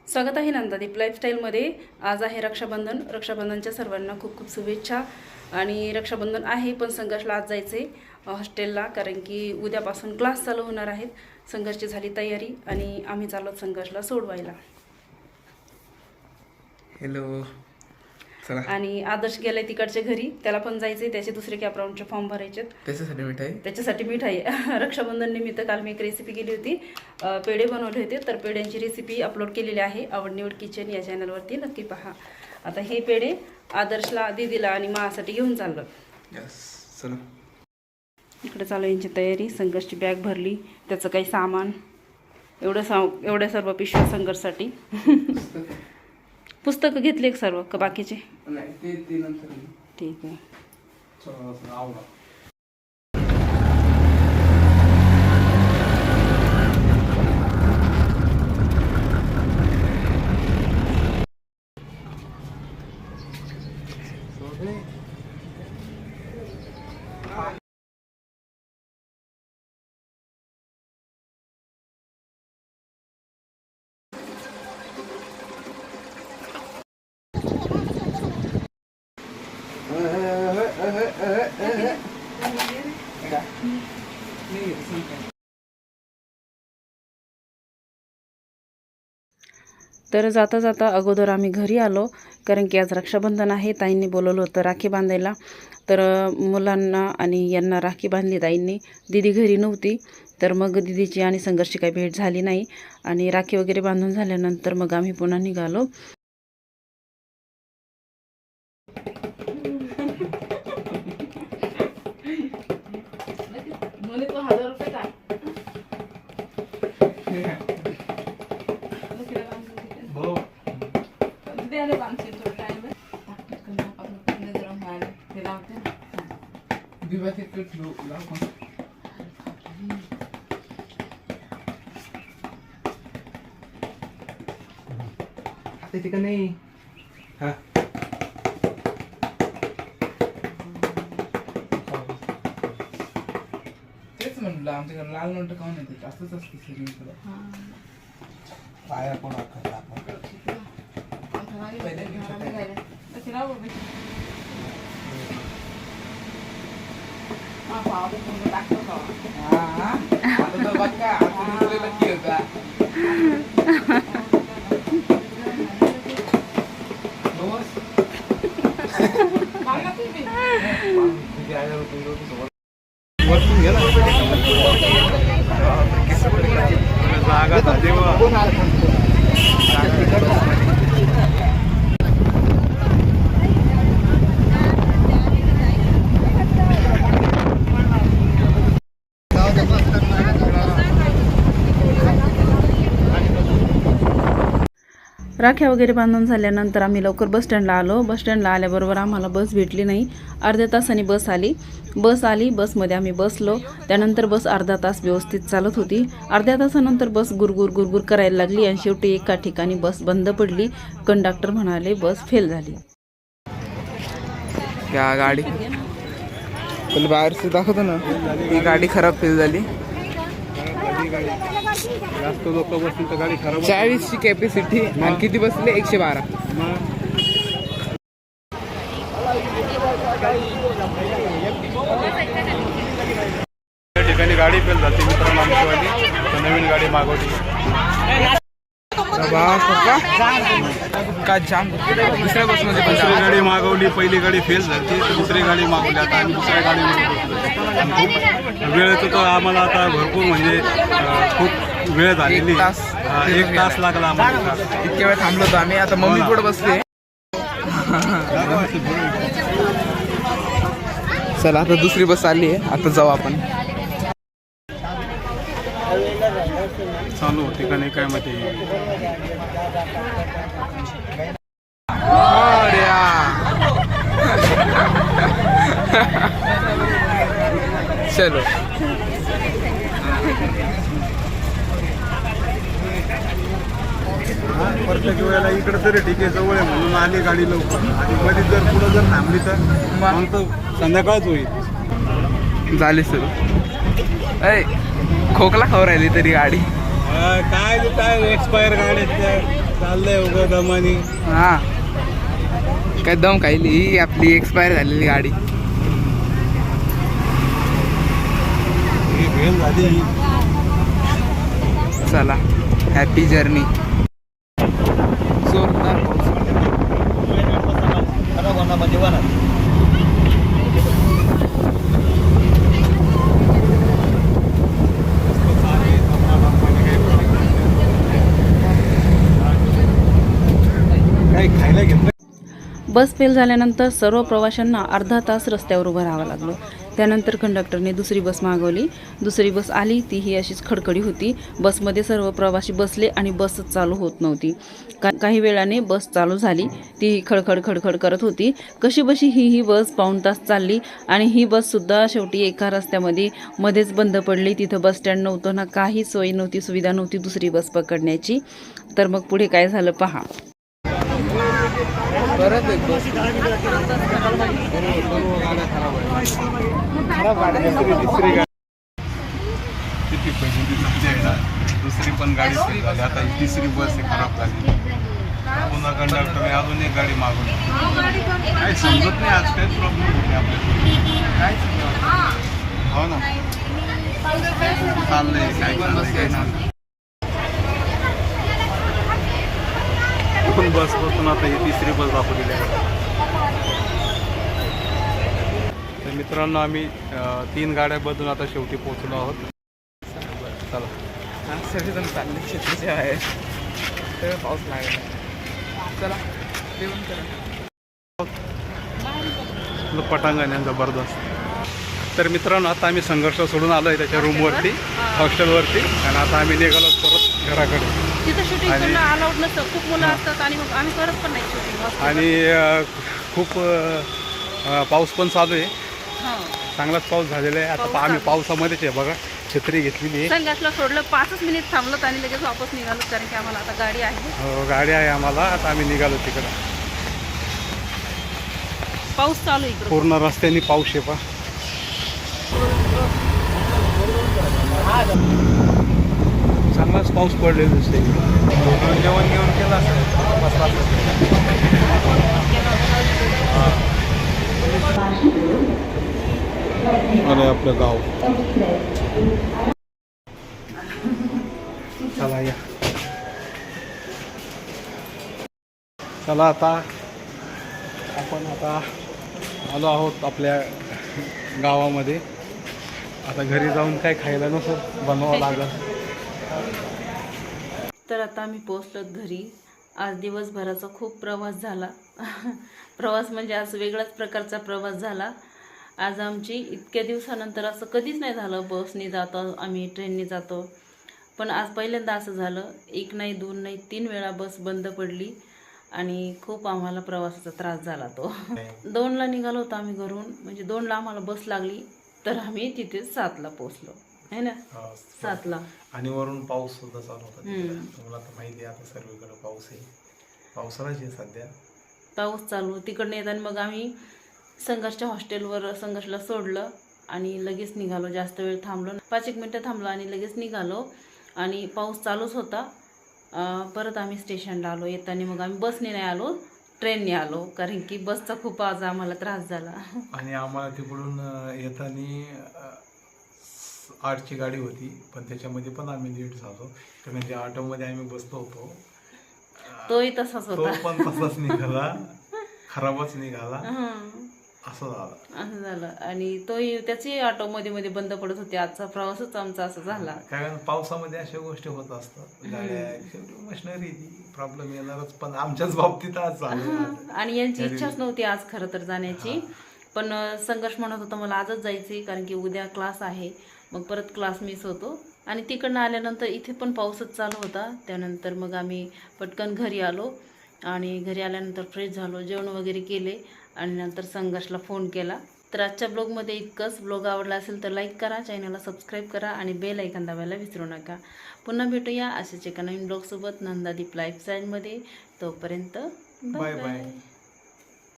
स्वागत आहे नंदादीप लाईफस्टाईलमध्ये। आज आहे रक्षाबंधन। रक्षाबंधनच्या सर्वांना खूप खूप शुभेच्छा। आणि रक्षाबंधन आहे पण संघर्षला आज जायचे हॉस्टेलला, कारण की उद्यापासून क्लास चालू होणार आहेत। संघर्षची झाली तयारी आणि आम्ही चाललो संघर्षला सोडवायला। हॅलो चला। आणि आदर्श गेलाय तिकडच्या घरी, त्याला पण जायचे, त्याचे दुसरे कॅपराऊंडचे फॉर्म भरायचे, त्याच्यासाठी मिठाई रक्षाबंधन निमित्त काल मी एक रेसिपी केली होती, पेढे बनवले होते, तर पेढ्यांची रेसिपी अपलोड केलेली आहे आवड निवड किचन या चॅनलवरती, नक्की पहा। आता हे पेढे आदर्शला, दीदीला आणि मासाठी घेऊन चाललो। चला इकडे चालू यांची तयारी। संघर्षची बॅग भरली, त्याचं काही सामान, एवढ्या सर्व पिशव्या संघर्षसाठी। पुस्तकं घेतली सर्व का बाकीचे? ठीक आहे। तर जाता जाता अगोदर आम्ही घरी आलो, कारण की आज रक्षाबंधन आहे। ताईंनी बोलवलं होतं राखी बांधायला, तर मुलांना आणि यांना राखी बांधली ताईंनी। दीदी घरी नव्हती, तर मग दीदीची आणि संघर्षची काही भेट झाली नाही। आणि राखी वगैरे बांधून झाल्यानंतर मग आम्ही पुन्हा निघालो। का नाही? हा तेच म्हणलं, आमच्याकडे लाल नोट खाऊन येते, जास्तच असते सगळीकडे। पाया कोण राख्या वगैरे बांधून झाल्यानंतर आम्ही लवकर बस स्टँडला आलो। बस स्टँडला आल्याबरोबर आम्हाला बस भेटली नाही। अर्ध्या तासाने बस आली। बसमध्ये आम्ही बसलो। त्यानंतर बस अर्धा तास व्यवस्थित चालत होती। अर्ध्या तासानंतर बस गुरगुर करायला लागली आणि शेवटी एका ठिकाणी बस बंद पडली। कंडक्टर म्हणाले बस फेल झाली। क्या गाडी बाहेर से दाखवतो ना, ही गाडी खराब फेल झाली। जास्त लोक बसतील तर गाडी खराब। 40ची कॅपॅसिटी आणि किती बसले? 112। त्या ठिकाणी गाडी फेल झाली मित्रांनो, आमची नवीन गाडी मागवली। का जाम दुसऱ्या बसमध्ये दुसरी गाडी मागवली, पहिली गाडी फेल झाली, दुसरी गाडी मागवली। आता आम्ही दुसऱ्या गाडीमध्ये खूप वेळ येतो, तर आम्हाला आता भरपूर म्हणजे खूप वेळ झालेली। 1 तास लागला आम्हाला। इतक्या वेळ थांबलो होतो आम्ही। आता मम्मी पुढे बसते। चला आता दुसरी बस आली आहे, आता जाऊ आपण। चालू होते का नाही काय माहिती। चलो प्रत्येक वेळेला इकडे तरी ठीक आहे, जवळ आहे म्हणून आली गाडी लवकर, आणि मध्ये जर पुढे जर थांबली तर मग तर संध्याकाळच होईल. झाली सुरू. खोकला खाऊ राहिली तरी गाडी. काय एक्सपायर गाडी चाललंय उगा दमानी. हा काय दम खायली ही आपली एक्सपायर झालेली गाडी. फेल झाली. चला हॅपी जर्नी. जोरदार पाऊस. काही खायला घेतलं. बस फेल झाल्यानंतर सर्व प्रवाशांना अर्धा तास रस्त्यावर उभं राहावं लागलं. त्यानंतर कंडक्टरने दुसरी बस मागवली. दुसरी बस आली, तीही अशीच खडखडी होती. बसमध्ये सर्व प्रवासी बसले आणि बसच चालू होत नव्हती. काही वेळाने बस चालू झाली. ती खडखड खडखड करत होती. कशीबशी ही बस पाऊण तास चालली आणि ही बससुद्धा शेवटी एका रस्त्यामध्ये मध्येच बंद पडली. तिथं बस स्टँड नव्हतं ना, काही सोय नव्हती, सुविधा नव्हती दुसरी बस पकडण्याची. तर मग पुढे काय झालं पहा. परत एक बस तिसरी गाडी किती पैसे दुसरी पण गाडी फेल झाली. आता ही तिसरी बस आहे खराब झाली. पुन्हा कंडक्टरने अजून एक गाडी मागवली. काही समजत नाही आज काही प्रॉब्लेम होते आपल्याला. हो ना चाललंय काय चाललंय. बस बसून आता ही तिसरी बस दाखवलेली आहे. तर मित्रांनो आम्ही 3 गाड्या बदलून आता शेवटी पोहोचलो आहोत. चला सगळेजण चालले शेतीचे आहे. सगळं पाऊस लागला. चला जेवण करा. पटांगण आहे जबरदस्त. तर मित्रांनो आता आम्ही संघर्ष सोडून आलो आहे त्याच्या रूमवरती, हॉस्टेलवरती. आणि आता आम्ही निघालो परत घराकडे. तिथं शूटिंग करणं अलाउड नसतं, खूप मुलं असतात आणि मग आम्ही करत पण नाही शूटिंग. आणि खूप पाऊस पण चालू आहे. चांगलाच पाऊस झालेला आहे. आता आम्ही पावसामध्येच आहे बघा, छत्री घेतलेली आहे. संघासला सोडलं, 5 मिनिट थांबलं आणि लगेच वापस निघालो, कारण की आम्हाला आता गाडी आहे. हो गाडी आहे आम्हाला. आता आम्ही निघालो तिकडं. पाऊस चालू इकडं पूर्ण रस्त्याने पाऊस आहे पा. चांगलाच पाऊस पडलेला दिसतोय. जेवण घेऊन केलं अरे आपलं गाव. चला या. चला आता आपण आलो आहोत आपल्या गावामध्ये. आता घरी जाऊन काय खायला नसतं बनवावं लागेल. तर आता आम्ही पोहोचलो घरी. आज दिवसभराचा खूप प्रवास झाला. प्रवास म्हणजे आज वेगळ्याच प्रकारचा प्रवास झाला. आज आमची इतक्या दिवसानंतर असं कधीच नाही झालं, बसने जातो आम्ही, ट्रेनने जातो. पण आज पहिल्यांदा असं झालं. 1 नाही 2 नाही 3 वेळा बस बंद पडली आणि खूप आम्हाला प्रवासाचा त्रास झाला तो. 2ला निघालो होतो आम्ही घरून, म्हणजे 2ला आम्हाला बस लागली, तर आम्ही तिथे 7ला पोहोचलो आहे ना. 7ला. आणि वरून पाऊस सुद्धा चालू होता. तुम्हाला तर माहिती आहे आता सर्वीकडे पाऊस आहे. पावसाळाच आहे सध्या. पाऊस चालू. तिकडनं येताना मग आम्ही संघर्षच्या हॉस्टेलवर संघर्षला सोडलं आणि लगेच निघालो. जास्त वेळ थांबलो, 5-1 मिनटं थांबलो आणि लगेच निघालो. आणि पाऊस चालूच होता. परत आम्ही स्टेशनला आलो. येताना मग आम्ही बसने नाही आलो, ट्रेनने आलो, कारण की बसचा खूप आज आम्हाला त्रास झाला. आणि आम्हाला तिकडून येताना 8ची गाडी होती, पण त्याच्यामध्ये पण आम्ही लेट झालो. कारण त्या ऑटोमध्ये आम्ही बसलो होतो, तोही तसाच होता. तो पण तसाच निघाला, खराबच निघाला. असं झालं. आणि तोही त्याची ऑटोमध्ये मध्ये बंद पडत होते. आजचा प्रवासच आमचा असा झाला. कारण पावसामध्ये अशा गोष्टी होत असतात. गाड्या मशिनरी प्रॉब्लेम येणारच, पण आमच्याच बाबतीत आज झालं. आणि यांची इच्छाच नव्हती आज खरं तर जाण्याची. पण संघर्ष म्हणत होता मला आजच जायचे, कारण की उद्या क्लास आहे. मग परत क्लास मिस होतो. आणि तिकडनं आल्यानंतर इथे पण पाऊसच चालू होता. त्यानंतर मग आम्ही पटकन घरी आलो आणि घरी आल्यानंतर फ्रेश झालो, जेवण वगैरे केले आणि नंतर संघर्षला फोन केला. तर आजच्या ब्लॉगमध्ये इतकंच. ब्लॉग आवडला असेल तर लाईक करा, चॅनलला सबस्क्राईब करा आणि बेल आयकॉन दाबायला विसरू नका. पुन्हा भेटूया असेच एका नवीन ब्लॉगसोबत नंदादीप लाईफस्टाईलमध्ये. तोपर्यंत बाय बाय.